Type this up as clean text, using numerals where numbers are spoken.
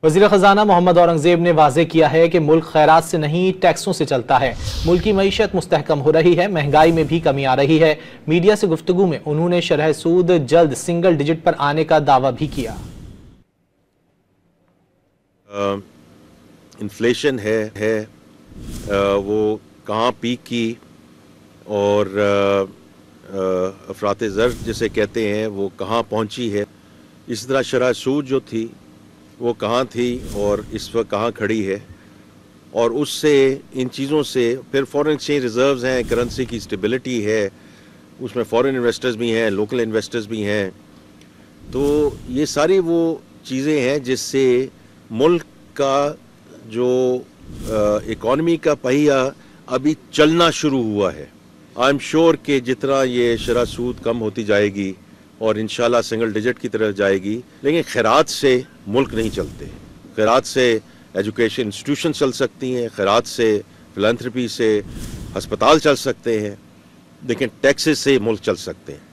وزیر خزانہ محمد اورنگزیب نے واضح کیا ہے کہ ملک خیرات سے نہیں ٹیکسوں سے چلتا ہے۔ ملکی معیشت مستحکم ہو رہی ہے، مہنگائی میں بھی کمی آ رہی ہے۔ میڈیا سے گفتگو میں انہوں نے شرح سود جلد سنگل ڈیجٹ پر آنے کا دعویٰ بھی کیا۔ انفلیشن ہے وہ کہاں پیک کی اور افراط زر جسے کہتے ہیں وہ کہاں پہنچی ہے، اسی طرح شرح سود جو تھی وہ کہاں تھی اور اس وقت کہاں کھڑی ہے، اور اس سے ان چیزوں سے پھر فورن ایکسچینج ریزروز ہیں، کرنسی کی اسٹیبلٹی ہے، اس میں فورن انویسٹرز بھی ہیں، لوکل انویسٹرز بھی ہیں، تو یہ ساری وہ چیزیں ہیں جس سے ملک کا جو اکانومی کا پہیہ ابھی چلنا شروع ہوا ہے۔ آئی ایم شیور کہ جتنا یہ شرح سود کم ہوتی جائے گی اور انشاءاللہ سنگل ڈیجٹ کی طرف جائے گی، لیکن خیرات سے ملک نہیں چلتے۔ خیرات سے ایجوکیشن انسٹیٹیوشن چل سکتی ہیں، خیرات سے فلانتھرپی سے ہسپتال چل سکتے ہیں، لیکن ٹیکسز سے ملک چل سکتے ہیں۔